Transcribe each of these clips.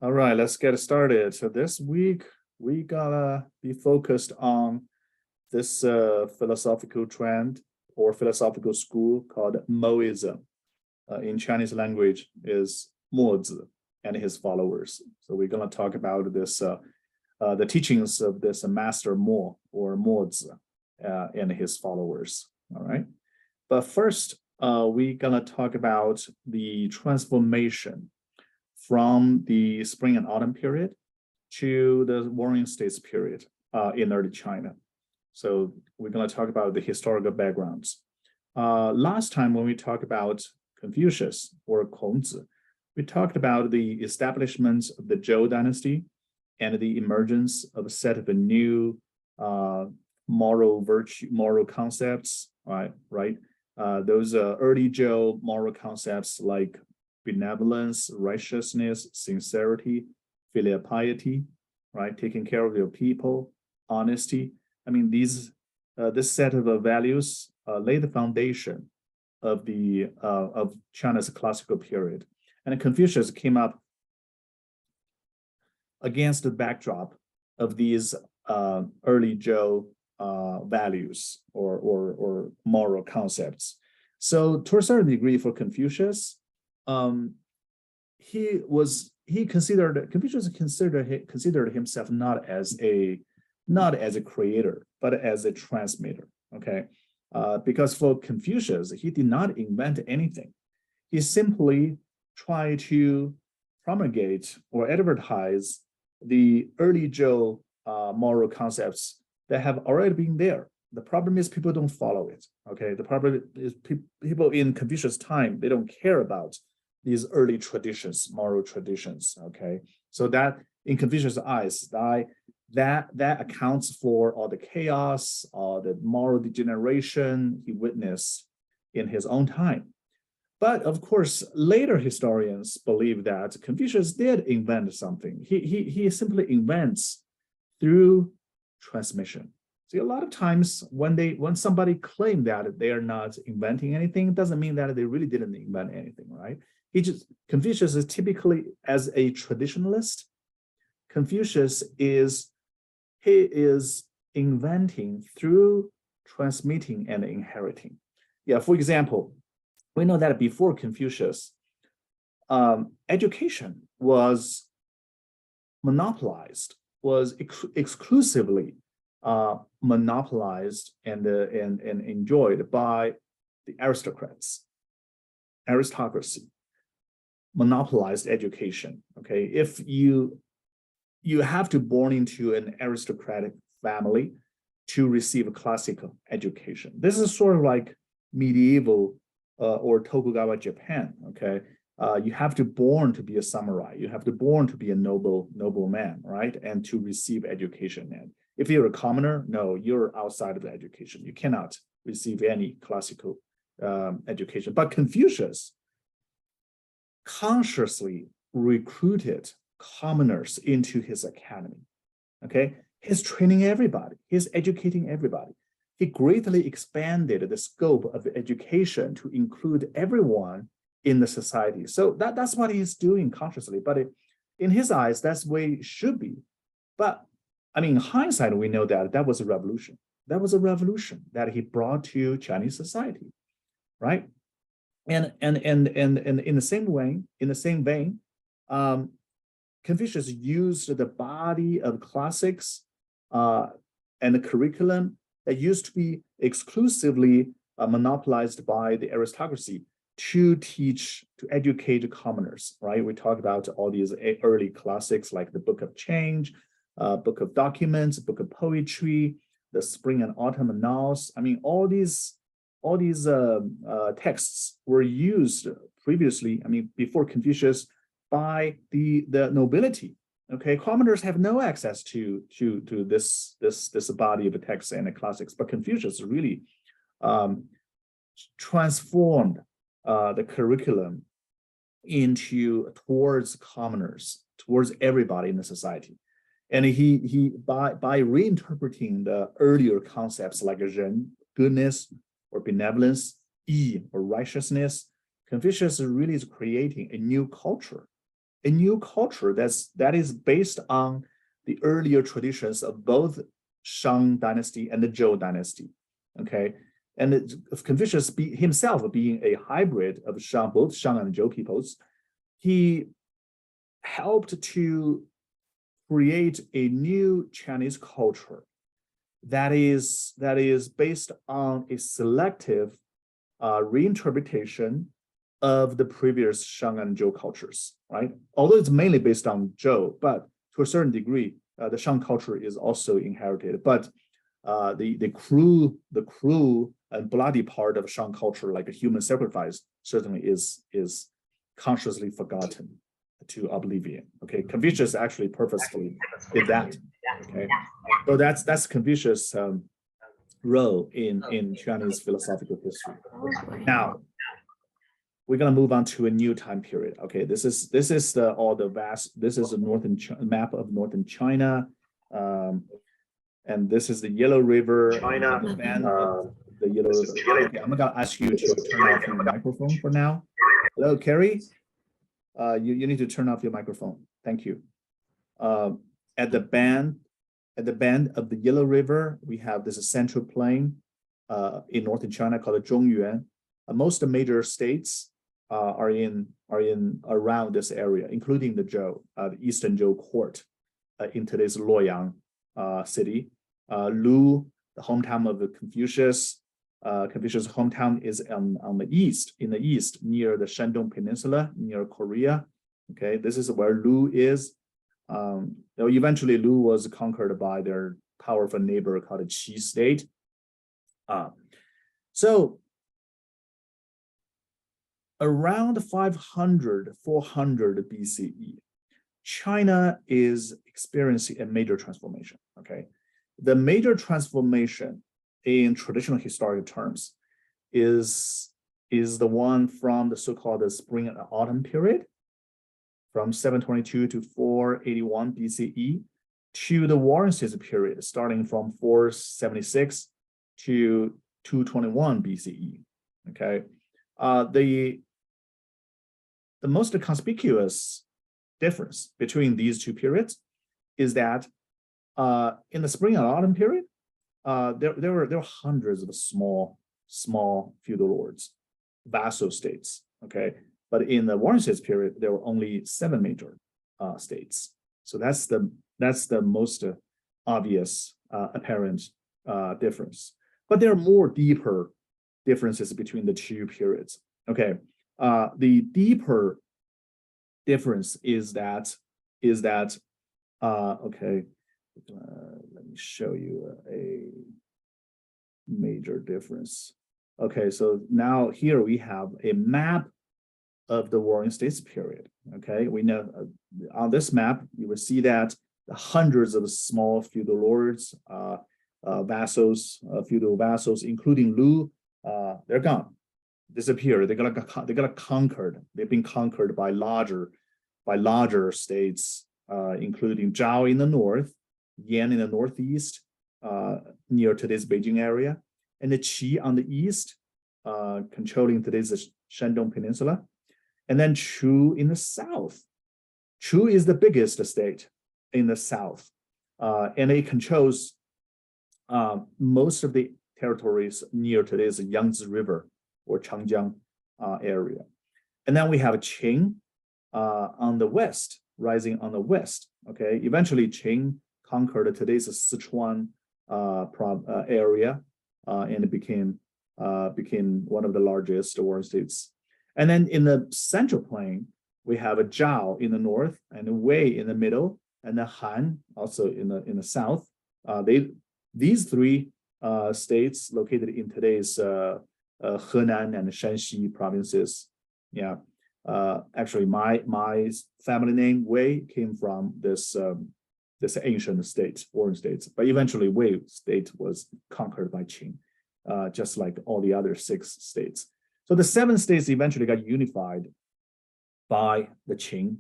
All right, let's get started. So this week we gotta be focused on this philosophical trend or philosophical school called Moism. In Chinese language is Mozi and his followers. So we're gonna talk about this the teachings of this master Mo or Mozi and his followers. All right, but first we're gonna talk about the transformation from the spring and autumn period to the Warring States period in early China. So we're going to talk about the historical backgrounds. Last time when we talked about Confucius or Kongzi, we talked about the establishment of the Zhou dynasty and the emergence of a set of new moral concepts, right? Those early Zhou moral concepts like benevolence, righteousness, sincerity, filial piety, right? Taking care of your people, honesty. I mean, this set of values lay the foundation of China's classical period. And Confucius came up against the backdrop of these early Zhou values or moral concepts. So to a certain degree for Confucius, Confucius considered himself not as a creator, but as a transmitter. Okay, because for Confucius, he did not invent anything. He simply tried to promulgate or advertise the early Zhou moral concepts that have already been there. The problem is people don't follow it. Okay, the problem is people in Confucius' time, they don't care about these early traditions, moral traditions. Okay, so that in Confucius' eyes, that accounts for all the chaos, all the moral degeneration he witnessed in his own time. But of course, later historians believe that Confucius did invent something. He simply invents through transmission. See, a lot of times when somebody claim that they are not inventing anything, doesn't mean that they really didn't invent anything, right? Confucius is typically as a traditionalist. Confucius is inventing through transmitting and inheriting. Yeah, for example, we know that before Confucius, education was monopolized, was exclusively monopolized and enjoyed by the aristocracy monopolized education. Okay, if you have to born into an aristocratic family to receive a classical education. This is sort of like medieval or Tokugawa Japan. Okay, you have to born to be a samurai. You have to born to be a noble man, right? And to receive education. And if you're a commoner, no, you're outside of the education. You cannot receive any classical education. But Confucius consciously recruited commoners into his academy. Okay, he's training everybody. He's educating everybody. He greatly expanded the scope of education to include everyone in the society. So that's what he's doing consciously. But in his eyes, that's the way it should be. But I mean, in hindsight, we know that was a revolution. That was a revolution that he brought to Chinese society, right? And in the same vein, Confucius used the body of classics and the curriculum that used to be exclusively monopolized by the aristocracy to educate commoners, right? We talk about all these early classics like the Book of Change, Book of Documents, Book of Poetry, the Spring and Autumn Annals. I mean, all these texts were used previously, I mean, before Confucius, by the nobility. Okay, commoners have no access to this body of texts and the classics, but Confucius really transformed the curriculum towards commoners, towards everybody in the society. And he by reinterpreting the earlier concepts like Ren, goodness, or benevolence, Yi, or righteousness, Confucius really is creating a new culture a new culture that is based on the earlier traditions of both Shang dynasty and the Zhou dynasty. Okay, and Confucius himself being a hybrid of both Shang and Zhou peoples, he helped to create a new Chinese culture that is based on a selective reinterpretation of the previous Shang and Zhou cultures, right? Although it's mainly based on Zhou, but to a certain degree, the Shang culture is also inherited. But the cruel and bloody part of Shang culture, like a human sacrifice, certainly is consciously forgotten to oblivion. Okay, Confucius actually purposefully did that. Okay, so that's Confucius' role in Chinese philosophical history. Now we're gonna move on to a new time period. Okay, this is this is a northern map of northern China, and this is the Yellow River. China, the band of the Yellow River. Okay, I'm gonna ask you to turn off your microphone for now. Hello, Carrie. You need to turn off your microphone. Thank you. At the bend of the Yellow River, we have this central plain in northern China called Zhongyuan. Most major states are in around this area, including the Zhou, the Eastern Zhou court in today's Luoyang city. Lu, the hometown of the Confucius. Confucius' hometown is on the east, near the Shandong Peninsula, near Korea. Okay, this is where Lu is. Eventually, Lu was conquered by their powerful neighbor called the Qi state. So around 500, 400 BCE, China is experiencing a major transformation. Okay, the major transformation in traditional historical terms is the one from the so-called spring and autumn period, from 722 to 481 BCE, to the Warring States period, starting from 476 to 221 BCE. Okay, the most conspicuous difference between these two periods is that in the spring and autumn period, there were hundreds of small feudal lords, vassal states. Okay, but in the Warring States period, there were only 7 major states. So that's the most obvious apparent difference. But there are more deeper differences between the two periods. Okay, the deeper difference is that okay. Let me show you a major difference. Okay, so now here we have a map of the Warring States period. Okay, we know on this map, you will see that the hundreds of small feudal lords, vassals, feudal vassals, including Lu, they're gone, disappeared. They got conquered. They've been conquered by larger states, including Zhao in the north, Yan in the northeast, near today's Beijing area, and the Qi on the east, controlling today's Shandong Peninsula, and then Chu in the south. Chu is the biggest state in the south, and it controls most of the territories near today's Yangtze River or Changjiang area. And then we have Qing on the west, rising on the west. Okay, eventually Qing conquered today's Sichuan area, and it became one of the largest Warring States. And then in the central plain, we have a Zhao in the north and a Wei in the middle, and the Han also in the south. These 3 states located in today's Henan and Shanxi provinces. Yeah, actually, my family name Wei came from this ancient state, Warring States, but eventually Wei state was conquered by Qing, just like all the other 6 states. So the 7 states eventually got unified by the Qing,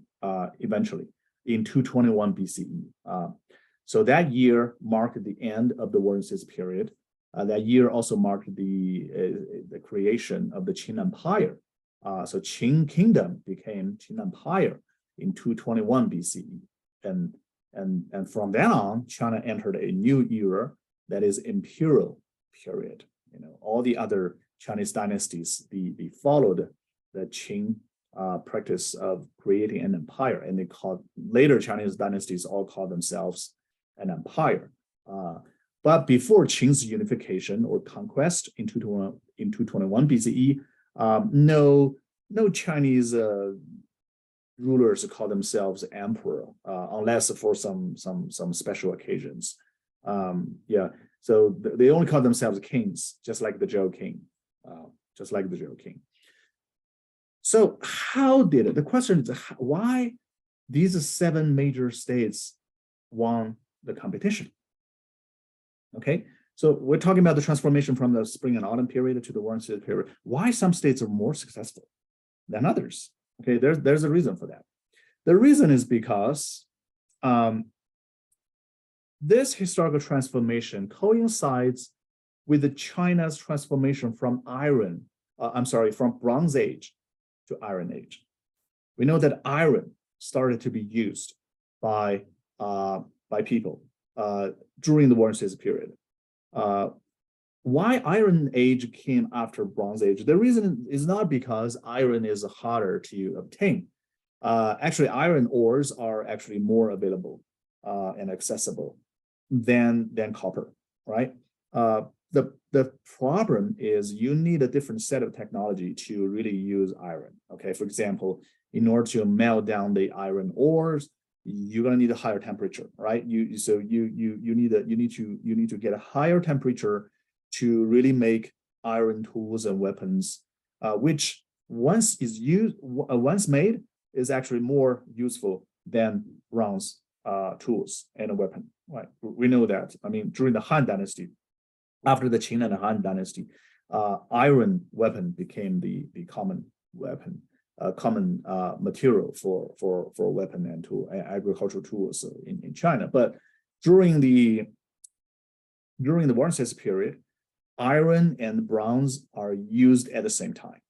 eventually in 221 BCE. So that year marked the end of the Warring States period. That year also marked the creation of the Qing Empire. So Qing Kingdom became Qing Empire in 221 BCE. And from then on, China entered a new era that is imperial period. All the other Chinese dynasties, they followed the Qing practice of creating an empire, and they called later Chinese dynasties all called themselves an empire. But before Qing's unification or conquest in 221 BCE, no Chinese rulers call themselves emperor unless for some special occasions. So they only call themselves kings, just like the Zhou King, So the question is why these 7 major states won the competition? Okay, so we're talking about the transformation from the spring and autumn period to the warm season period. Why some states are more successful than others? Okay, there's a reason for that. The reason is because this historical transformation coincides with China's transformation from from Bronze Age to Iron Age. We know that iron started to be used by people during the Warring States period. Why Iron Age came after Bronze Age? The reason is not because iron is harder to obtain. Actually, iron ores are actually more available and accessible than copper, right? The problem is you need a different set of technology to really use iron. Okay, for example, in order to melt down the iron ores, you're gonna need a higher temperature, right? You need to get a higher temperature to really make iron tools and weapons, which once made is actually more useful than bronze tools and a weapon. Right? We know that. I mean, during the Han Dynasty, after the Qing and the Han Dynasty, iron weapon became the common weapon, common material for weapon and agricultural tools in China. But during the Warring States period, iron and bronze are used at the same time.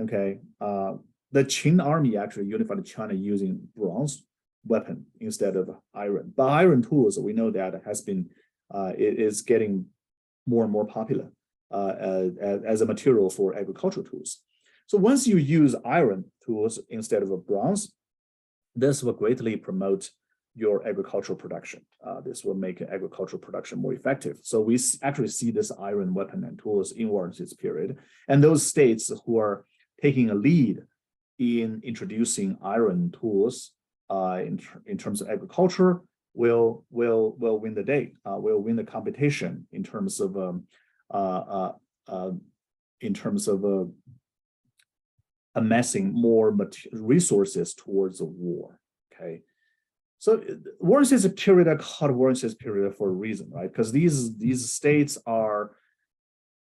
Okay, the Qing army actually unified China using bronze weapon instead of iron. But iron tools, we know that it is getting more and more popular as a material for agricultural tools. So once you use iron tools instead of a bronze, this will greatly promote your agricultural production. This will make agricultural production more effective. So we actually see this iron weapon and tools in Warring States period. And those states who are taking a lead in introducing iron tools in terms of agriculture will win the day, will win the competition in terms of amassing more resources towards the war. Okay, so Warring States period are called Warring States period for a reason, right? Because these states are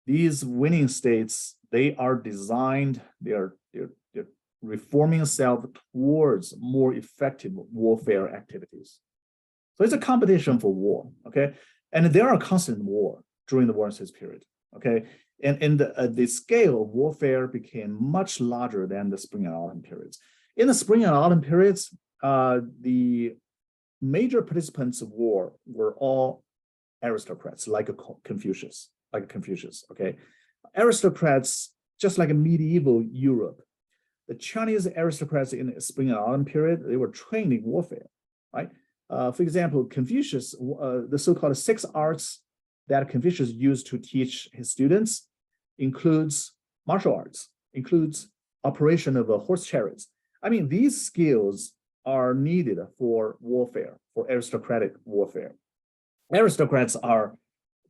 winning states. They are designed. They're reforming themselves towards more effective warfare activities. So it's a competition for war, okay? And there are constant war during the Warring States period, okay? And the scale of warfare became much larger than the spring and autumn periods. In the spring and autumn periods, the major participants of war were all aristocrats, like Confucius, okay? Aristocrats, just like in medieval Europe, the Chinese aristocrats in the spring and autumn period, they were trained in warfare, right? For example, Confucius, the so-called 6 arts that Confucius used to teach his students includes martial arts, includes operation of horse chariots. I mean, these skills are needed for warfare, for aristocratic warfare. Aristocrats are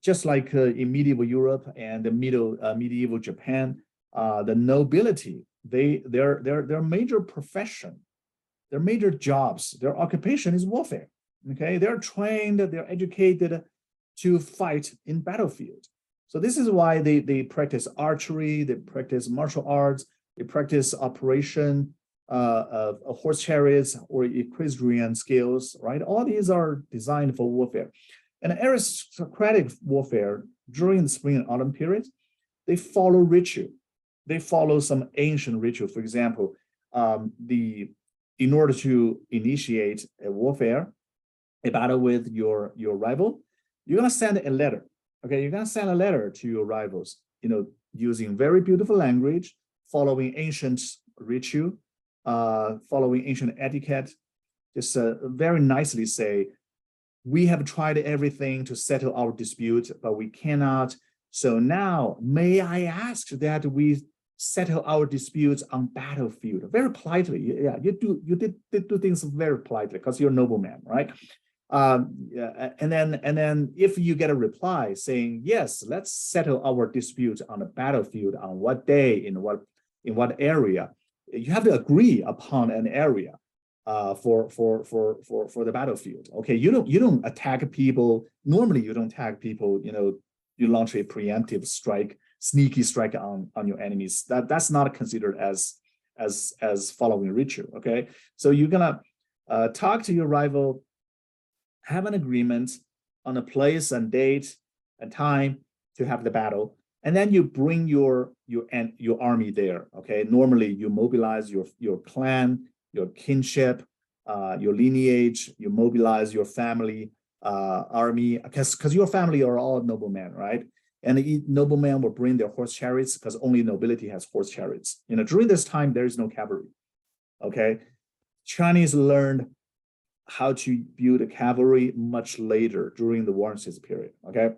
just like in medieval Europe and the medieval Japan, the nobility, their major profession, their major jobs, their occupation is warfare. Okay, they're trained, they're educated to fight in battlefield. So this is why they practice archery, they practice martial arts, they practice operation of horse chariots or equestrian skills, right? All these are designed for warfare. And aristocratic warfare during the spring and autumn periods, they follow ritual. They follow some ancient ritual. For example, the in order to initiate a warfare, a battle with your rival, you're gonna send a letter. Okay, you're gonna send a letter to your rivals, using very beautiful language, following ancient ritual, following ancient etiquette. Just very nicely say, we have tried everything to settle our dispute, but we cannot. So now, may I ask that we settle our disputes on battlefield? Very politely. Yeah, you did do things very politely because you're a nobleman, right? Yeah, and then if you get a reply saying, yes, let's settle our dispute on the battlefield, on what day, in what area, you have to agree upon an area for the battlefield. Okay, you don't attack people. Normally, you don't attack people. You launch a preemptive strike, sneaky strike on your enemies. That's not considered as following ritual. Okay, so you're gonna talk to your rival, have an agreement on a place and date and time to have the battle, and then you bring your army there. Okay, normally you mobilize your clan, your kinship, your lineage. You mobilize your family, army, because your family are all noblemen, right? And the noblemen will bring their horse chariots because only nobility has horse chariots. During this time there is no cavalry. Okay, Chinese learned how to build a cavalry much later during the War and Peace period. Okay,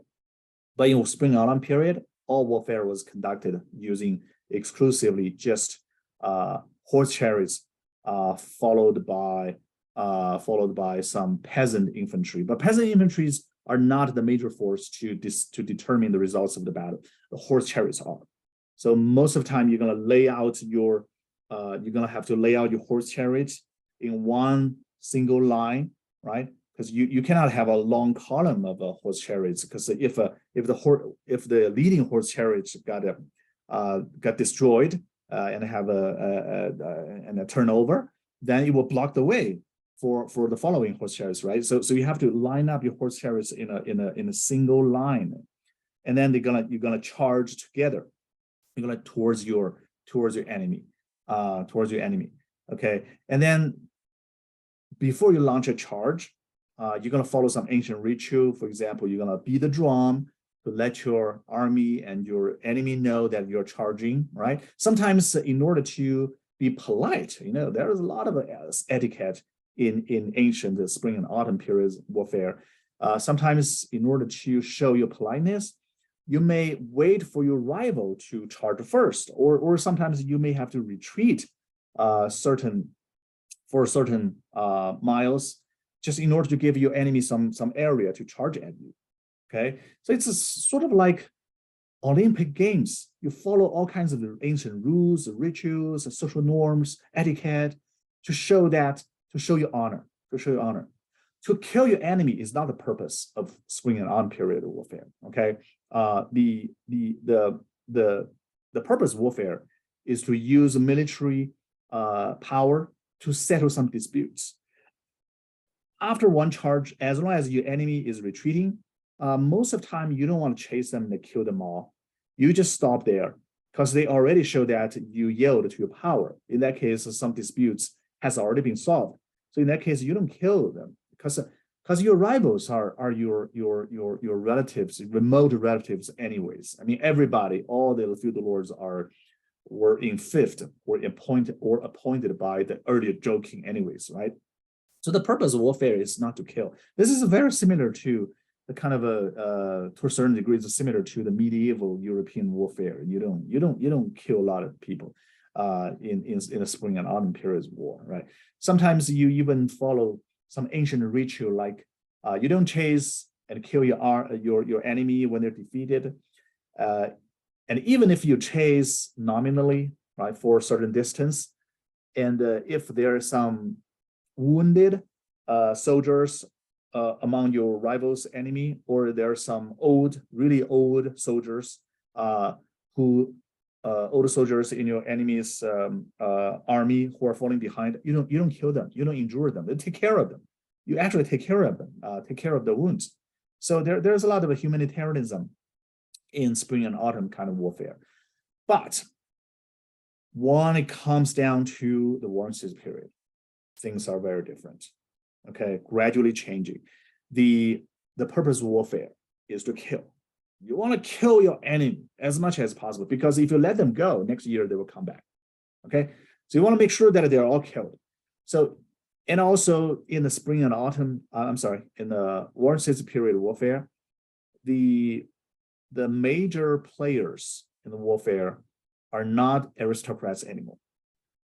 but in Spring Autumn period, all warfare was conducted using exclusively just horse chariots, followed by some peasant infantry. But peasant infantries are not the major force to determine the results of the battle. The horse chariots are. So most of the time, you're gonna have to lay out your horse chariots in one single line, right? Because you cannot have a long column of horse chariots, because if the leading horse chariots got destroyed and have a turnover, then it will block the way for the following horse chariots, right? So you have to line up your horse chariots in a single line, and then you're gonna charge together. You're gonna towards your enemy, Okay, and then before you launch a charge, you're going to follow some ancient ritual. For example, you're going to beat the drum to let your army and your enemy know that you're charging, right? Sometimes in order to be polite, there is a lot of etiquette in ancient spring and autumn periods warfare. Sometimes in order to show your politeness, you may wait for your rival to charge first, or sometimes you may have to retreat certain miles, just in order to give your enemy some area to charge at you. Okay, so it's sort of like Olympic Games. You follow all kinds of ancient rules, rituals, social norms, etiquette to show your honor. To kill your enemy is not the purpose of spring and autumn period of warfare. Okay, the purpose of warfare is to use military power to settle some disputes. After one charge, as long as your enemy is retreating, most of the time you don't want to chase them and kill them all. You just stop there because they already show that you yield to your power. In that case, some disputes has already been solved. So in that case, you don't kill them because your rivals are your relatives, remote relatives anyways. I mean, everybody, all the feudal lords were in fifth or appointed by the earlier Joking anyways, right? So the purpose of warfare is not to kill. This is very similar to the kind of to a certain degree, it's similar to the medieval European warfare. You don't kill a lot of people in the spring and autumn periods of war, right? Sometimes you even follow some ancient ritual, like you don't chase and kill your enemy when they're defeated. And even if you chase nominally, right, for a certain distance, and if there are some wounded soldiers among your rival's enemy, or there are some really old soldiers older soldiers in your enemy's army who are falling behind, you don't kill them, you don't injure them, you take care of them. You actually take care of them, take care of the wounds. So there's a lot of humanitarianism in spring and autumn kind of warfare. But when it comes down to the War and Peace period, things are very different. Okay, gradually changing. The purpose of warfare is to kill. You want to kill your enemy as much as possible, because if you let them go, next year they will come back. Okay, so you want to make sure that they're all killed. So, and also in the spring and autumn, in the War and Peace period of warfare, the major players in the warfare are not aristocrats anymore.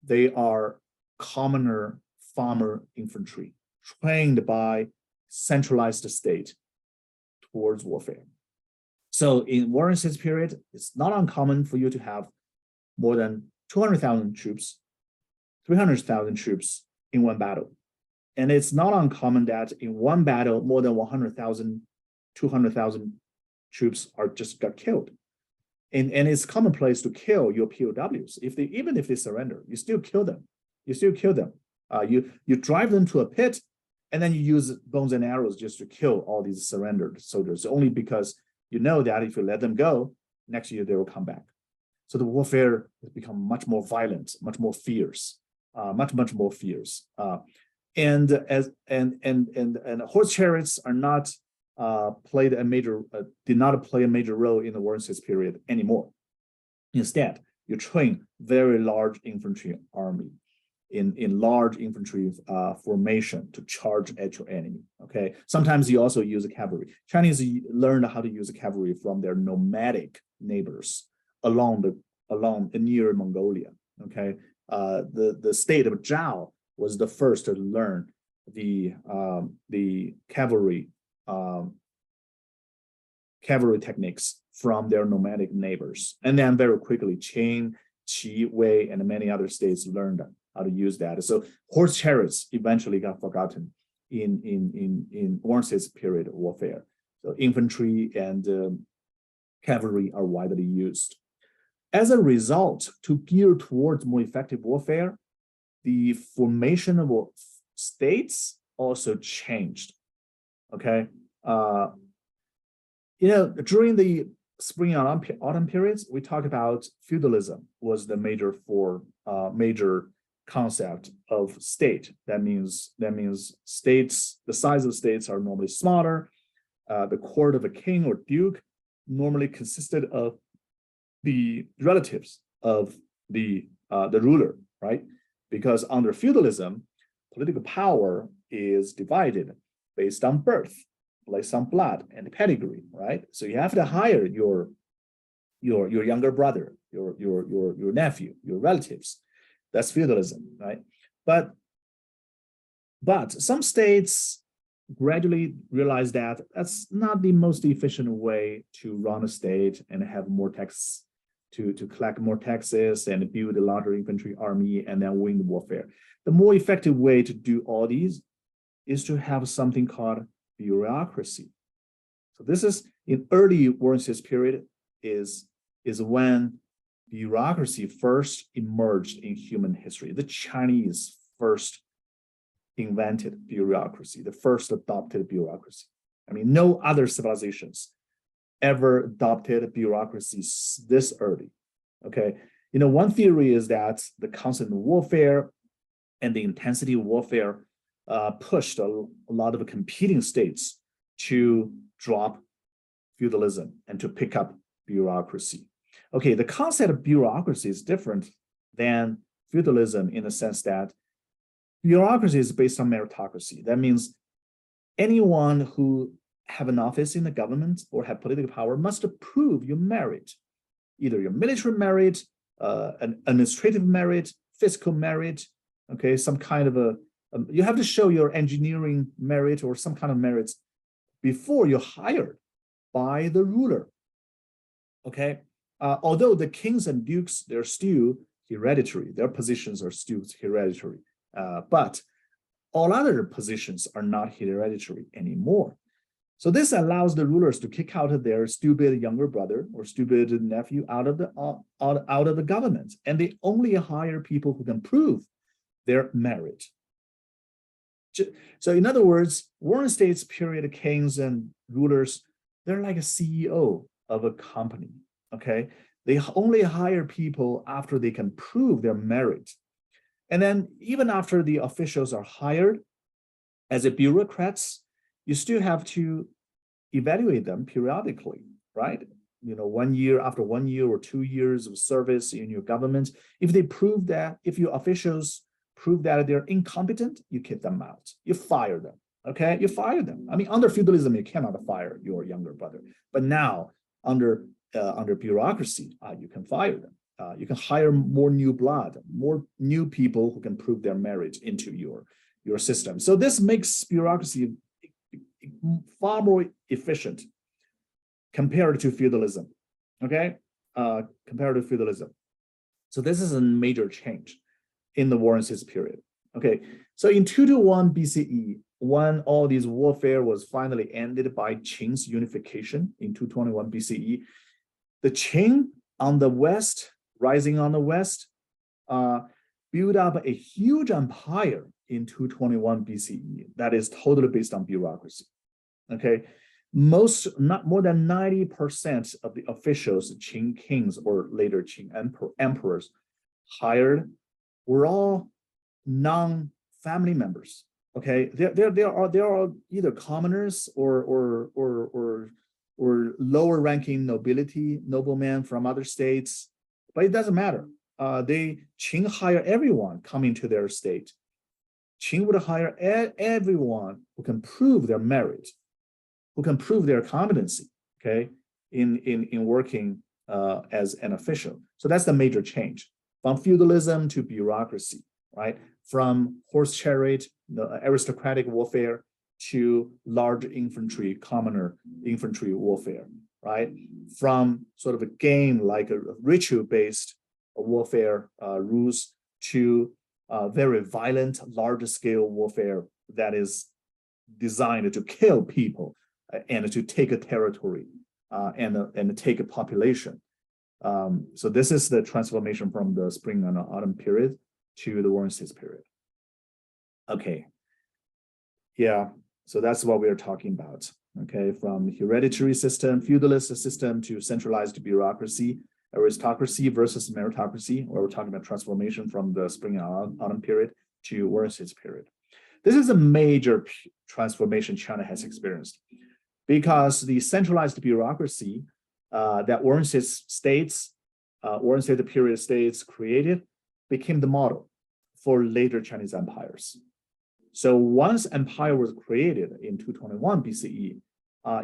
They are commoner farmer infantry trained by centralized state towards warfare. So in War and Peace period, it's not uncommon for you to have more than 200,000 troops, 300,000 troops in one battle. And it's not uncommon that in one battle, more than 100,000, 200,000 troops are just got killed. And it's commonplace to kill your POWs. Even if they surrender, you still kill them. You still kill them. You drive them to a pit, and then you use bones and arrows just to kill all these surrendered soldiers, only because you know that if you let them go, next year they will come back. So the warfare has become much more violent, much more fierce, much more fierce. And horse chariots are not did not play a major role in the War and Peace period anymore. Instead, you train very large infantry army in large infantry formation to charge at your enemy. Okay, sometimes you also use cavalry. Chinese learned how to use cavalry from their nomadic neighbors along near Mongolia. Okay, the state of Zhao was the first to learn the cavalry techniques from their nomadic neighbors, and then very quickly Qin, Qi, Wei, and many other states learned how to use that. So horse chariots eventually got forgotten in War and Peace period of warfare. So infantry and cavalry are widely used. As a result, to gear towards more effective warfare, the formation of states also changed. Okay, during the spring and autumn periods, we talked about feudalism was the major concept of state. That means states, the size of states are normally smaller. The court of a king or duke normally consisted of the relatives of the ruler, right? Because under feudalism, political power is divided based on birth, based on blood and pedigree, right? So you have to hire your younger brother, your nephew, your relatives. That's feudalism, right? But some states gradually realize that that's not the most efficient way to run a state and have more tax to collect more taxes and build a larger infantry army and then win the warfare. The more effective way to do all these is to have something called bureaucracy. So this is in early War and Peace period is when bureaucracy first emerged in human history. The Chinese first invented bureaucracy, the first adopted bureaucracy. I mean, no other civilizations ever adopted bureaucracy this early. Okay, one theory is that the constant warfare and the intensity of warfare pushed a lot of competing states to drop feudalism and to pick up bureaucracy. Okay, the concept of bureaucracy is different than feudalism in the sense that bureaucracy is based on meritocracy. That means anyone who have an office in the government or have political power must prove your merit, either your military merit, an administrative merit, fiscal merit, okay, some kind of you have to show your engineering merit or some kind of merits before you're hired by the ruler, okay? Although the kings and dukes, they're still hereditary, their positions are still hereditary, but all other positions are not hereditary anymore. So this allows the rulers to kick out their stupid younger brother or stupid nephew out of the government, and they only hire people who can prove their merit. So in other words, War and Peace period kings and rulers, they're like a CEO of a company, okay? They only hire people after they can prove their merit. And then even after the officials are hired, as a bureaucrats, you still have to evaluate them periodically, right? You know, 1 year after 1 year or 2 years of service in your government, if they prove that, if your officials prove that they're incompetent, you kick them out, you fire them. Okay, you fire them. I mean, under feudalism, you cannot fire your younger brother, but now under bureaucracy, you can fire them. You can hire more new blood, more new people who can prove their merit into your system. So this makes bureaucracy far more efficient compared to feudalism. Okay, compared to feudalism. So this is a major change in the War and Cease period. Okay, so in 221 BCE, when all this warfare was finally ended by Qing's unification in 221 BCE, the Qing on the west, rising on the west, built up a huge empire in 221 BCE that is totally based on bureaucracy. Okay, not more than 90% of the officials, Qing kings or later Qing emperors hired were all non-family members. Okay, they are either commoners or lower ranking nobility, noblemen from other states, but it doesn't matter. Qing hire everyone coming to their state. Qing would hire everyone who can prove their merit, who can prove their competency, okay, in working as an official. So that's the major change from feudalism to bureaucracy, right? From horse chariot, the aristocratic warfare, to large infantry, commoner infantry warfare, right? From sort of a game like a ritual-based warfare rules to very violent, large-scale warfare that is designed to kill people and to take a territory and take a population. So this is the transformation from the spring and autumn period to the War and Cease period. Okay, yeah, so that's what we're talking about. Okay, from hereditary system, feudalist system to centralized bureaucracy, aristocracy versus meritocracy, where we're talking about transformation from the spring and autumn period to War and Cease period. This is a major transformation China has experienced because the centralized bureaucracy that War and Cease states, War and Cease period states created became the model for later Chinese empires. So once empire was created in 221 BCE,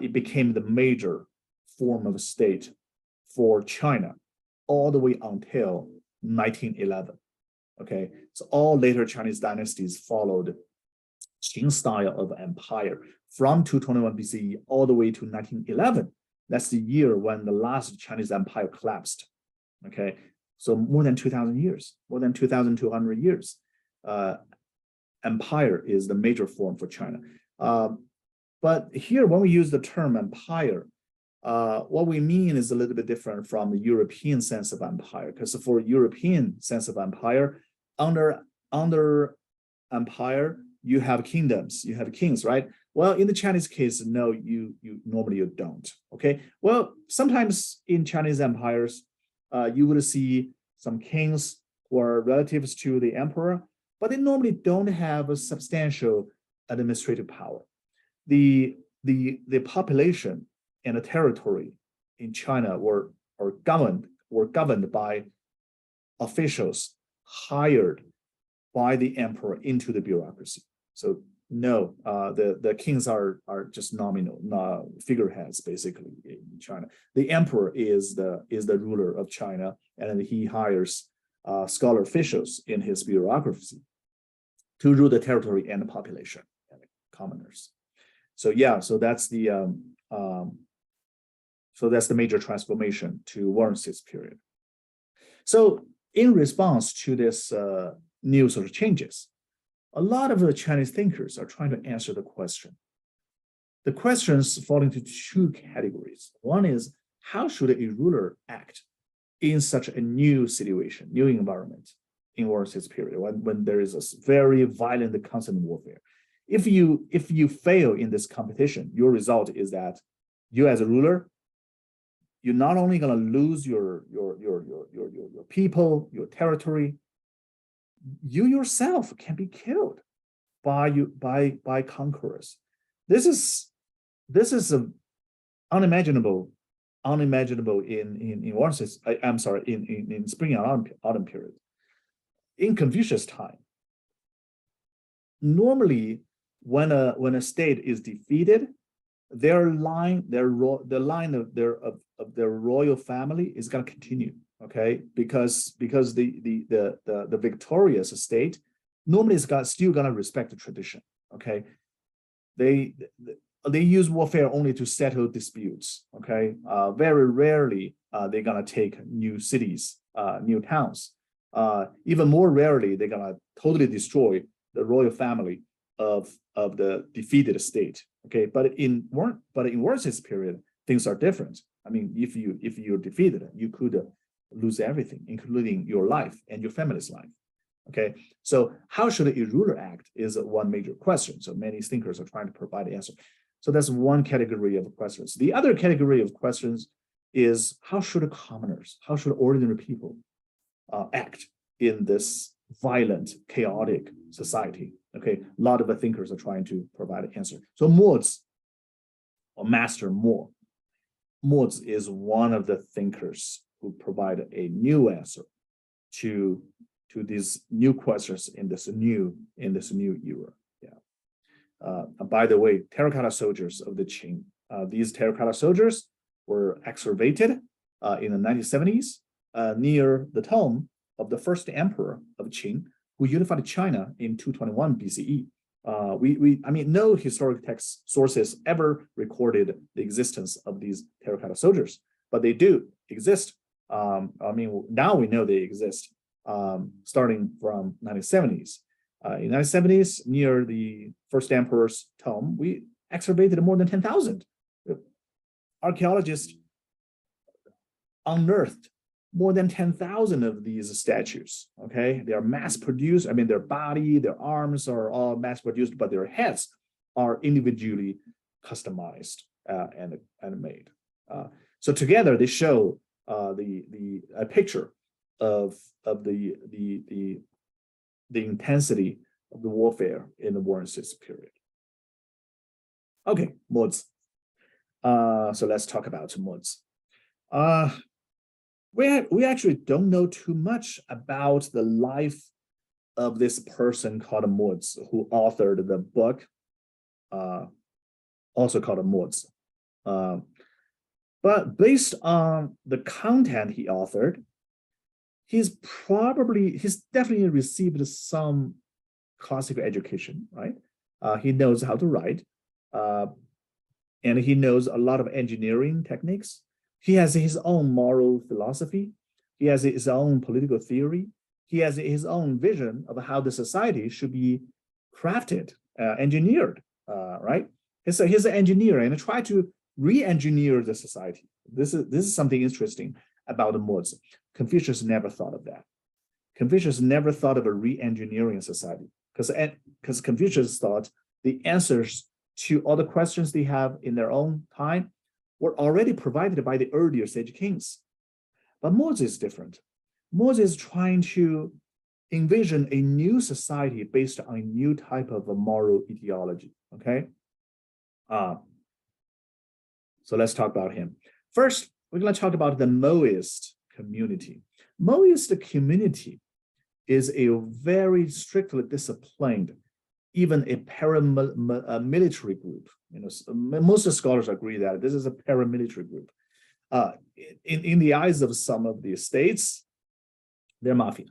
it became the major form of state for China all the way until 1911. Okay, so all later Chinese dynasties followed Qing style of empire from 221 BCE all the way to 1911. That's the year when the last Chinese empire collapsed. Okay, so more than 2,000 years, more than 2,200 years. Empire is the major form for China. But here, when we use the term empire, what we mean is a little bit different from the European sense of empire, because for European sense of empire, under empire, you have kingdoms, you have kings, right? Well, in the Chinese case, no, you normally you don't. Okay. Well, sometimes in Chinese empires, you would see some kings who are relatives to the emperor, but they normally don't have a substantial administrative power. The population and the territory in China were governed by officials hired by the emperor into the bureaucracy. So no, the kings are just nominal figureheads basically in China. The emperor is the ruler of China, and he hires scholar officials in his bureaucracy to rule the territory and the population and the commoners. So yeah, so that's the major transformation to War and Cease period. So in response to this new sort of changes, a lot of the Chinese thinkers are trying to answer the question. The questions fall into two categories. One is, how should a ruler act in such a new situation, new environment in War and Cease period, when there is a very violent constant warfare? If you fail in this competition, your result is that you as a ruler, you're not only going to lose your people, your territory, you yourself can be killed by conquerors. This is a unimaginable in one sense. I'm sorry, in spring and autumn period. In Confucius time, normally when a state is defeated, the line of their royal family is going to continue. Okay, because the victorious state normally is still going to respect the tradition. Okay, they use warfare only to settle disputes. Okay, very rarely they're gonna take new cities, new towns. Even more rarely, they're gonna totally destroy the royal family of the defeated state. Okay, but in Warren's period, things are different. I mean, if you're defeated, you could lose everything, including your life and your family's life. Okay, so how should a ruler act is one major question. So many thinkers are trying to provide the answer. So that's one category of questions. The other category of questions is how should commoners, how should ordinary people act in this violent, chaotic society? Okay, a lot of the thinkers are trying to provide an answer. So Mozi, or Master Mo, Mozi is one of the thinkers who provide a new answer to these new questions in this new era. Yeah. By the way, terracotta soldiers of the Qing. These terracotta soldiers were excavated in the 1970s near the tomb of the first emperor of Qing, who unified China in 221 BCE. I mean, no historic text sources ever recorded the existence of these terracotta soldiers, but they do exist. I mean, now we know they exist. Starting from 1970s. In 1970s, near the first emperor's tomb, we excavated more than 10,000. Archaeologists unearthed more than 10,000 of these statues. Okay, they are mass produced. I mean, their body, their arms are all mass produced, but their heads are individually customized and made. So together, they show a picture of the intensity of the warfare in the Warren period. Okay, Mozi. So let's talk about Mozi. We actually don't know too much about the life of this person called Mozi, who authored the book, also called Mozi. But based on the content he authored, he's definitely received some classical education, right? He knows how to write, and he knows a lot of engineering techniques. He has his own moral philosophy. He has his own political theory. He has his own vision of how the society should be crafted, engineered, right? He's an engineer and try to re-engineer the society. This is something interesting about the Mozi. Confucius never thought of that. Confucius never thought of a re-engineering society because Confucius thought the answers to all the questions they have in their own time were already provided by the earlier sage kings. But Mozi is different. Mozi is trying to envision a new society based on a new type of a moral ideology, okay? So let's talk about him. First, we're going to talk about the Moist community. Moist community is a very strictly disciplined, even a paramilitary group. You know, most scholars agree that this is a paramilitary group. In the eyes of some of the states, they're mafia.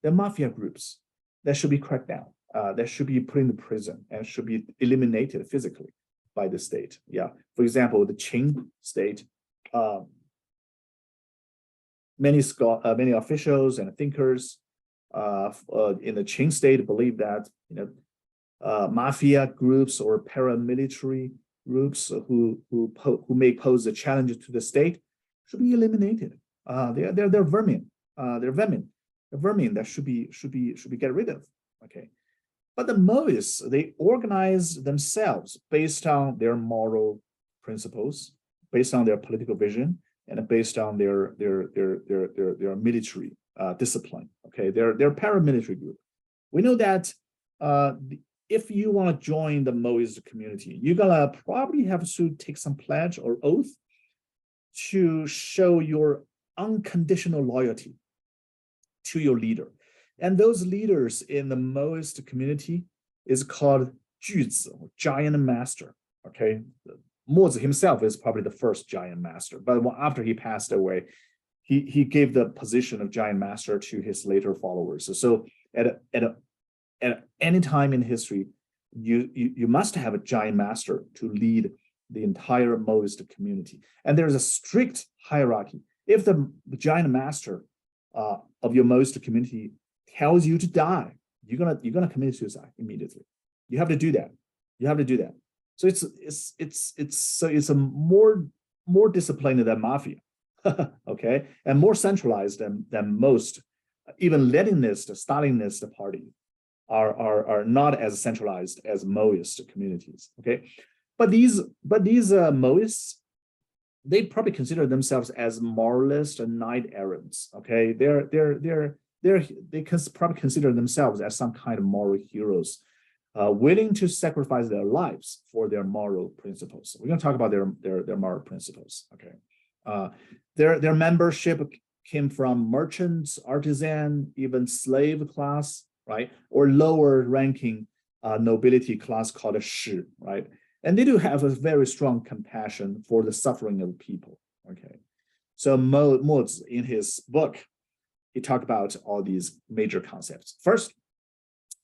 They're mafia groups that should be cracked down, that should be put in prison and should be eliminated physically by the state. Yeah, for example, the Qing state, many officials and thinkers in the Qing state believe that mafia groups or paramilitary groups who may pose a challenge to the state should be eliminated. They're vermin. They're vermin that should be get rid of. Okay, but the Moists, they organize themselves based on their moral principles, based on their political vision, and based on their military discipline. Okay, they're a paramilitary group. We know that if you want to join the Mozi community, you're gonna probably have to take some pledge or oath to show your unconditional loyalty to your leader. And those leaders in the Mozi community is called 巨子, giant master. Okay, Mozi himself is probably the first giant master, but after he passed away, he gave the position of giant master to his later followers. So at any time in history, you must have a giant master to lead the entire Mozi community. And there's a strict hierarchy. If the giant master of your Mozi community tells you to die, you're gonna commit suicide immediately. You have to do that. You have to do that. So it's a more disciplined than mafia, okay, and more centralized than most, even Leninist, Stalinist party are not as centralized as Maoist communities. Okay, but these Maoists, they probably consider themselves as moralist and knight errants. Okay, they can probably consider themselves as some kind of moral heroes, willing to sacrifice their lives for their moral principles. We're going to talk about their moral principles. Okay, their membership came from merchants, artisan, even slave class, right, or lower ranking nobility class called a shi, right, and they do have a very strong compassion for the suffering of people. Okay, so Mozi in his book, he talked about all these major concepts. First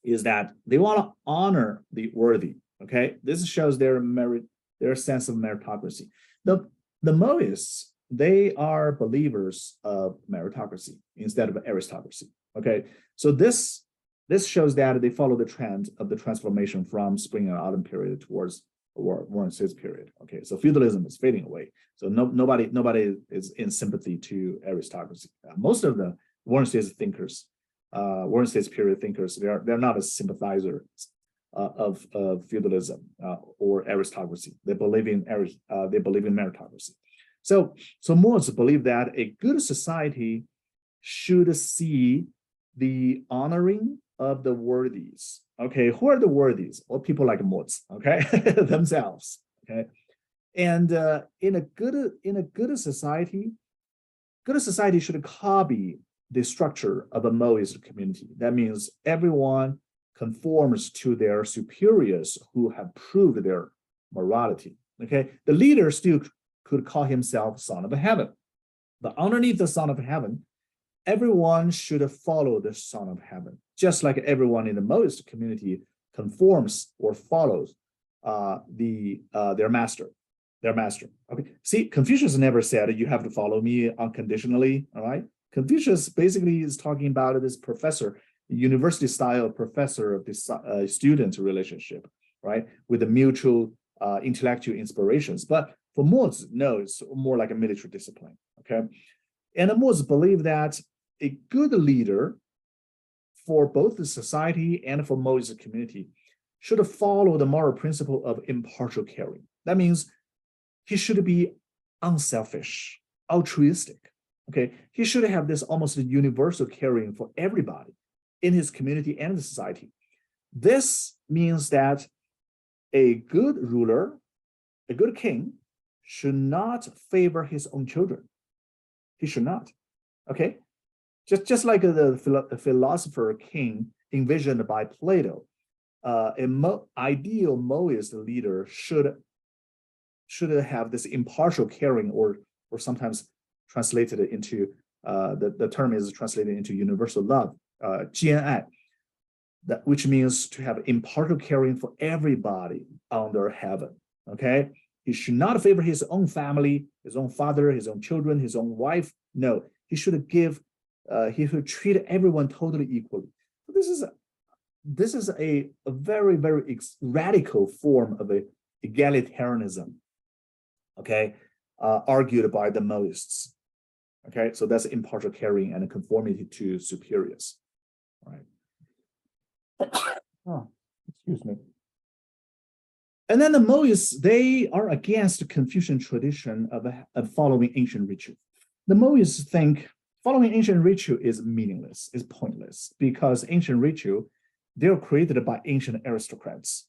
is that they want to honor the worthy. Okay, this shows their merit, their sense of meritocracy. The Moists, they are believers of meritocracy instead of aristocracy. Okay, so this shows that they follow the trend of the transformation from spring and autumn period towards War and Peace period. Okay, so feudalism is fading away. So nobody is in sympathy to aristocracy. Most of the War and Peace thinkers, War and Peace period thinkers, they're not a sympathizer of feudalism or aristocracy. They believe in meritocracy. So Mozi believe that a good society should see the honoring of the worthies. Okay, who are the worthies? Well, people like Mozi, okay, themselves. Okay, and in a good society should copy the structure of a Mozi community. That means everyone conforms to their superiors who have proved their morality. Okay, the leader still could call himself son of heaven, but underneath the son of heaven, everyone should follow the son of heaven, just like everyone in the Mozi community conforms or follows their master. Okay, see, Confucius never said you have to follow me unconditionally. All right, Confucius basically is talking about this professor, university style professor of this student relationship, right, with the mutual intellectual inspirations. But for Mozi, no, it's more like a military discipline. Okay, and Mozi believe that a good leader for both the society and for Mozi community should follow the moral principle of impartial caring. That means he should be unselfish, altruistic. Okay, he should have this almost universal caring for everybody in his community and the society. This means that a good ruler, a good king, should not favor his own children. He should not. Okay, just like the philosopher king envisioned by Plato, an ideal Moist leader should have this impartial caring, or sometimes translated into the term is translated into universal love, 兼爱, that which means to have impartial caring for everybody under heaven. Okay, he should not favor his own family, his own father, his own children, his own wife. No, he should he should treat everyone totally equally. This is a very, very radical form of egalitarianism. Okay, argued by the Moists. Okay, so that's impartial caring and conformity to superiors. All right. Oh, excuse me. And then the Moists, they are against the Confucian tradition of following ancient ritual. The Moists think following ancient ritual is meaningless, is pointless, because ancient ritual, they're created by ancient aristocrats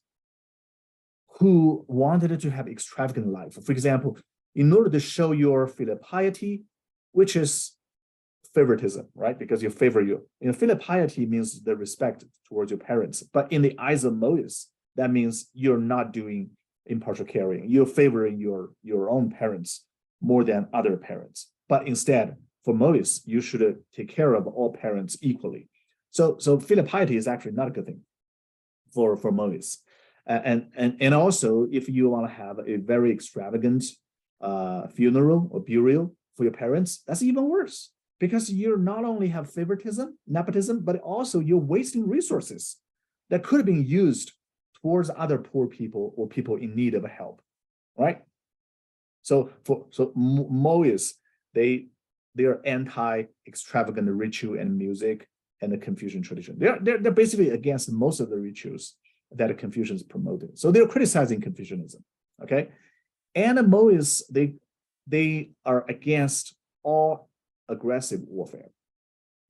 who wanted to have extravagant life. For example, in order to show your filial piety, which is favoritism, right? Because you favor filial piety means the respect towards your parents. But in the eyes of Moses, that means you're not doing impartial caring. You're favoring your own parents more than other parents. But instead, for Moses, you should take care of all parents equally. So filial piety is actually not a good thing for Moses. And also, if you want to have a very extravagant funeral or burial for your parents, that's even worse, because you not only have favoritism, nepotism, but also you're wasting resources that could have been used towards other poor people or people in need of help, right? So Moses, they are anti-extravagant ritual and music and the Confucian tradition. They're basically against most of the rituals that Confucians promoted. So they're criticizing Confucianism, okay? And Moses, they are against all aggressive warfare,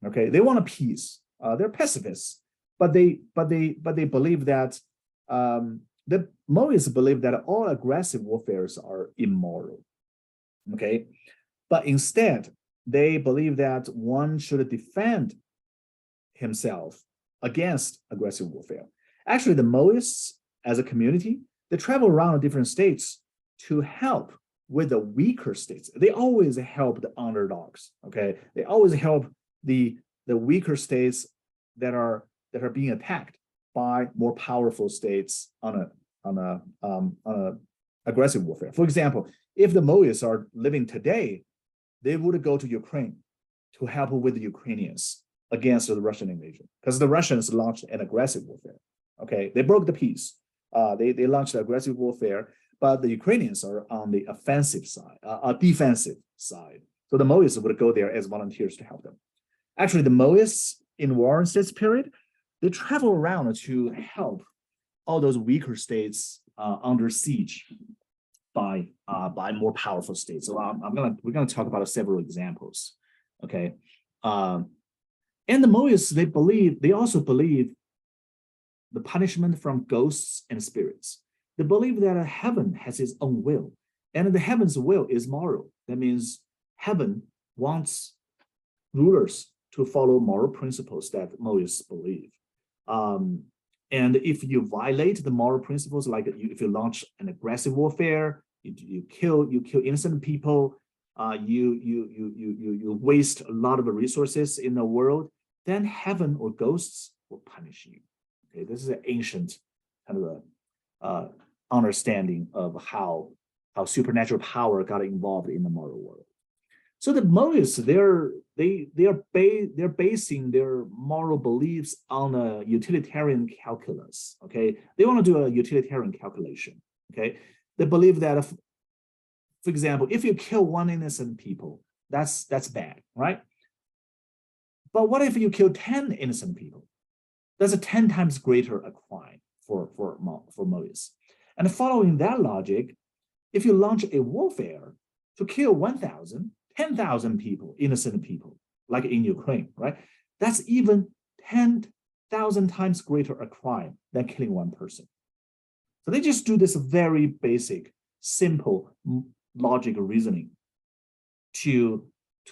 okay? They want a peace. They're pacifists, but they believe that Moses believe that all aggressive warfares are immoral, okay? But instead, they believe that one should defend himself against aggressive warfare. Actually, the Mohists as a community, they travel around different states to help with the weaker states. They always help the underdogs, okay? They always help the weaker states that are being attacked by more powerful states on a aggressive warfare. For example, if the Mohists are living today, they would go to Ukraine to help with the Ukrainians against the Russian invasion, because the Russians launched an aggressive warfare. Okay, they broke the peace. They launched aggressive warfare, but the Ukrainians are on the offensive side, defensive side. So the Mohists would go there as volunteers to help them. Actually, the Mohists in War and States period, they travel around to help all those weaker states under siege by more powerful states. So we're gonna talk about several examples. Okay, and the Mohists, they also believe the punishment from ghosts and spirits. They believe that heaven has its own will, and the heaven's will is moral. That means heaven wants rulers to follow moral principles that Mohists believe. And if you violate the moral principles, like if you launch an aggressive warfare, you kill innocent people, you waste a lot of resources in the world, then heaven or ghosts will punish you. Okay, this is an ancient kind of understanding of how supernatural power got involved in the moral world. So the Mohists, they're basing their moral beliefs on a utilitarian calculus. Okay, they want to do a utilitarian calculation. Okay, they believe that, for example, if you kill one innocent people, that's bad, right? But what if you kill 10 innocent people? That's a 10 times greater a crime for Mohists. And following that logic, if you launch a warfare to kill 1,000, 10,000 people, innocent people, like in Ukraine, right? That's even 10,000 times greater a crime than killing one person. So they just do this very basic, simple logic reasoning to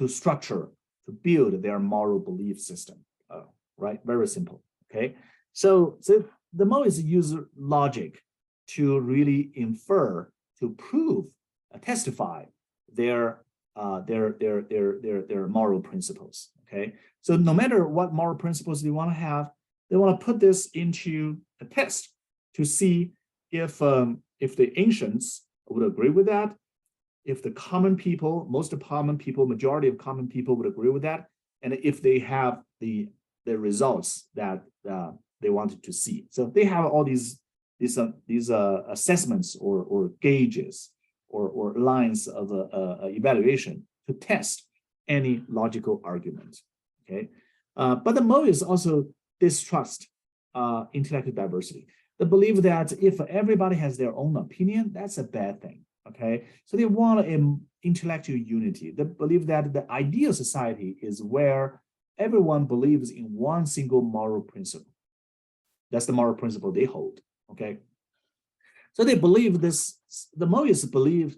structure, to build their moral belief system, right? Very simple, okay? So the Mohists use logic to really infer, to prove, testify their moral principles. Okay, so no matter what moral principles they want to have, they want to put this into a test to see if the ancients would agree with that, if the common people, majority of common people would agree with that, and if they have the results that they wanted to see. So they have all these assessments or gauges or lines of evaluation to test any logical argument. Okay, but the Mohists also distrust intellectual diversity. They believe that if everybody has their own opinion, that's a bad thing. Okay, so they want intellectual unity. They believe that the ideal society is where everyone believes in one single moral principle. That's the moral principle they hold, okay? So they believe this, the Mohists believe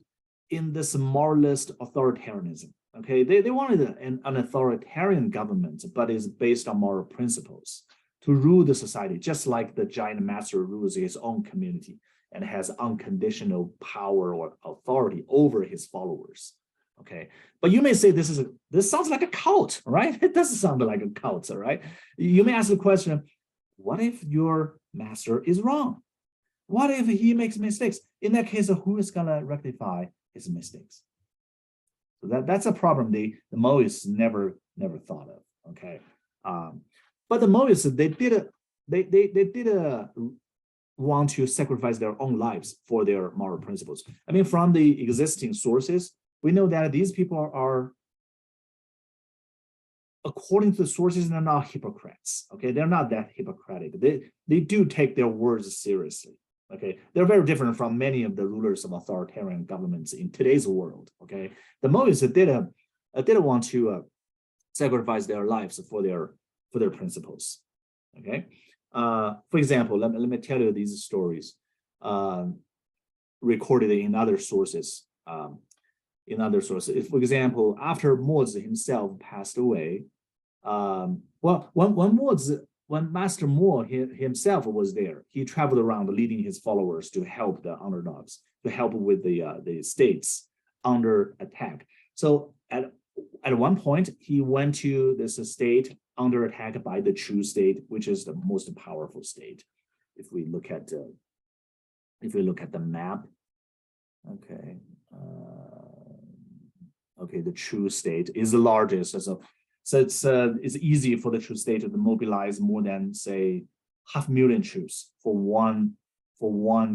in this moralist authoritarianism, okay? They wanted an authoritarian government, but is based on moral principles to rule the society, just like the giant master rules his own community and has unconditional power or authority over his followers, okay? But you may say this sounds like a cult, right? It doesn't sound like a cult, all right? You may ask the question, what if your master is wrong? What if he makes mistakes? In that case, who is gonna rectify his mistakes? So that's a problem the Mohists never thought of, okay? But the Mohists, they did want to sacrifice their own lives for their moral principles. I mean, from the existing sources, we know that these people are, according to the sources, they're not hypocrites, okay? They're not that hypocritic. They do take their words seriously, okay? They're very different from many of the rulers of authoritarian governments in today's world, okay? The Mohists didn't want to sacrifice their lives for their principles, okay? For example, let me tell you these stories recorded in other sources. For example, after Mozi himself passed away, when Master Mo himself was there, he traveled around leading his followers to help the underdogs, to help with the states under attack. So at one point, he went to this state under attack by the Chu state, which is the most powerful state. If we look at the map, okay. Okay, the Chu state is the largest. So it's easy for the Chu state to mobilize more than, say, 500,000 troops for one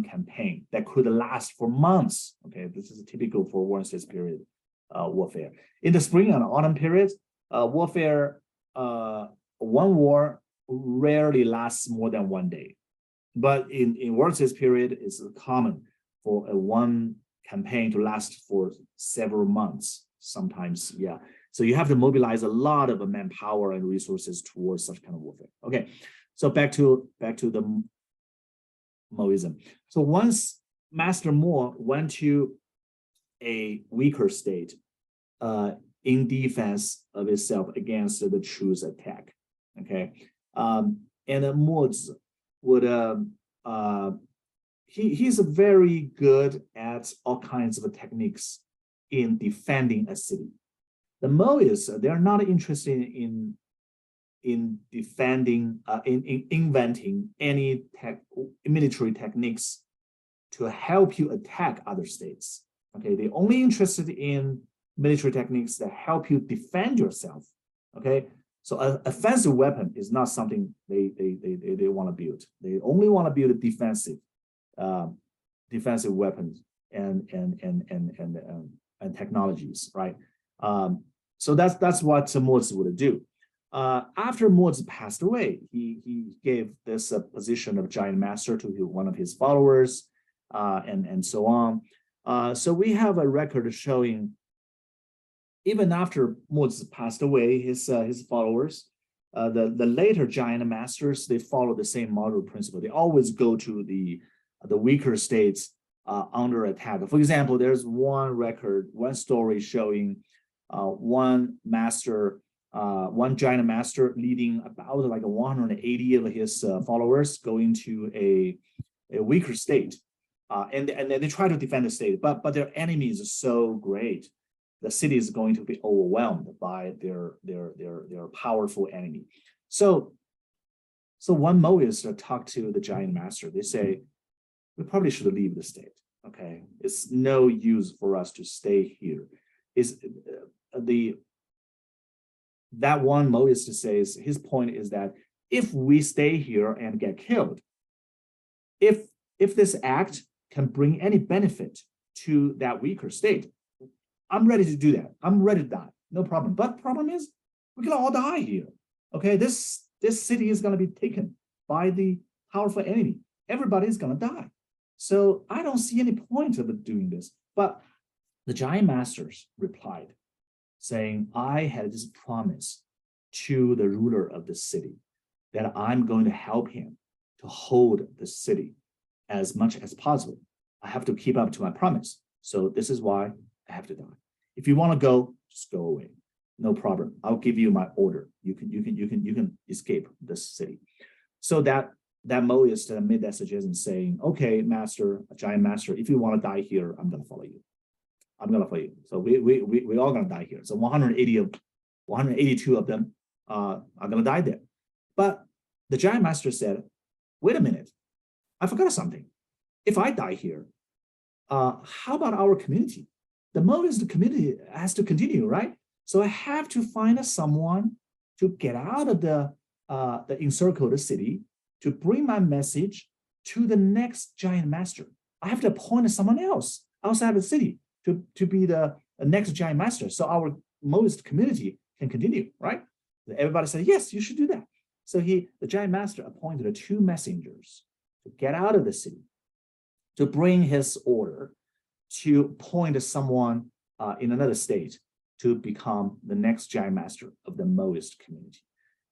campaign that could last for months. Okay, this is typical for one state period warfare. In the spring and autumn periods, warfare, one war rarely lasts more than 1 day. But in World States period, it's common for one campaign to last for several months, sometimes, yeah. So you have to mobilize a lot of manpower and resources towards such kind of warfare. Okay, so back to the Mohism. So once Master Mo went to a weaker state in defense of itself against the Chu's attack, okay, and Mozi would he's very good at all kinds of techniques in defending a city. The Mohists, they're not interested in defending, in inventing any military techniques to help you attack other states. Okay, they're only interested in military techniques that help you defend yourself. Okay, so an offensive weapon is not something they want to build. They only want to build defensive weapons and technologies, right? So that's what Mozi would do. After Mozi passed away, he gave this position of giant master to one of his followers, and so on. So we have a record showing even after Mozi passed away, his followers, the later giant masters, they follow the same model principle. They always go to the weaker states under attack. For example, there's one story showing one giant master leading about like 180 of his followers going to a weaker state, and they try to defend the state, but their enemies are so great, the city is going to be overwhelmed by their powerful enemy. So one Mohist talked to the giant master. They say, we probably should leave the state. Okay, it's no use for us to stay here. That one Mohist says his point is that if we stay here and get killed, if this act can bring any benefit to that weaker state, I'm ready to do that. I'm ready to die, no problem. But the problem is we can all die here. Okay, this city is going to be taken by the powerful enemy. Everybody's going to die. So I don't see any point of doing this. But The giant masters replied, saying, I had this promise to the ruler of the city that I'm going to help him to hold the city as much as possible. I have to keep up to my promise. So this is why I have to die. If you want to go, just go away. No problem. I'll give you my order. You can escape this city. So that Mozi made that suggestion saying, okay, master, giant master, if you want to die here, I'm gonna follow you. I'm gonna follow you. So we all gonna die here. So 182 of them are gonna die there. But the giant master said, wait a minute, I forgot something. If I die here, how about our community? The Mozi community has to continue, right? So I have to find someone to get out of the encircled city to bring my message to the next giant master. I have to appoint someone else outside the city to be the next giant master, so our Mozi community can continue, right? Everybody said, yes, you should do that. So the giant master appointed 2 messengers to get out of the city, to bring his order, to appoint someone in another state to become the next giant master of the Mozi community.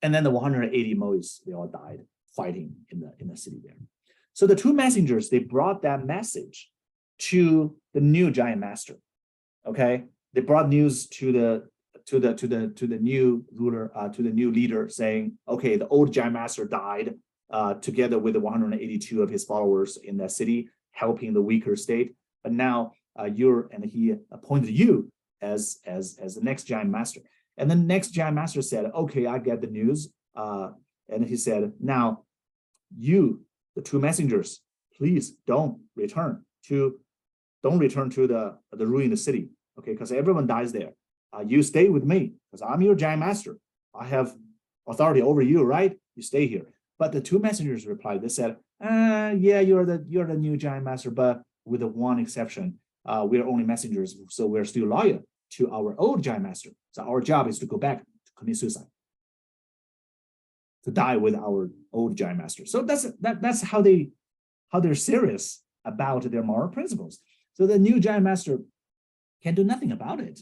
And then the 180 Mozi, they all died fighting in the city there. So the 2 messengers, they brought that message to the new giant master. Okay, they brought news to the new ruler, to the new leader, saying, okay, the old giant master died together with the 182 of his followers in that city, helping the weaker state. But now he appointed you as the next giant master. And the next giant master said, okay, I get the news. And he said, now you, the 2 messengers, please don't return to the ruined city, okay? Because everyone dies there. You stay with me because I'm your giant master. I have authority over you, right? You stay here. But the 2 messengers replied. They said, yeah, you're the new giant master, but with the one exception, we're only messengers, so we're still loyal to our old giant master. So our job is to go back to commit suicide, to die with our old giant master. So that's how they're serious about their moral principles. So the new giant master can do nothing about it,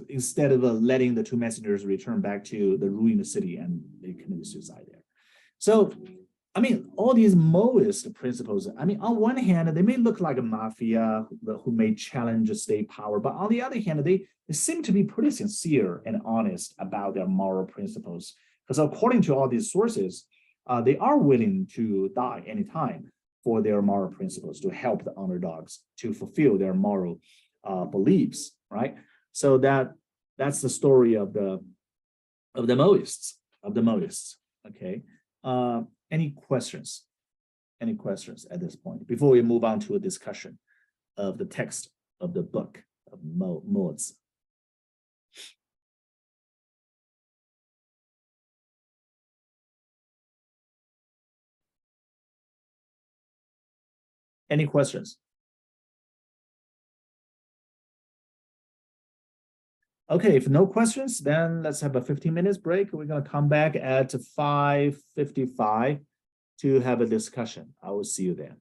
instead of letting the 2 messengers return back to the ruined city, and they committed suicide there. So, I mean, all these Mozi principles, I mean, on one hand, they may look like a mafia who may challenge state power, but on the other hand, they seem to be pretty sincere and honest about their moral principles. Because according to all these sources, they are willing to die anytime for their moral principles, to help the underdogs to fulfill their moral beliefs, right? So that's the story of the Mozists. Okay. Any questions? Any questions at this point before we move on to a discussion of the text of the book of Mozi? Any questions? Okay, if no questions, then let's have a 15 minutes break. We're going to come back at 5:55 to have a discussion. I will see you then.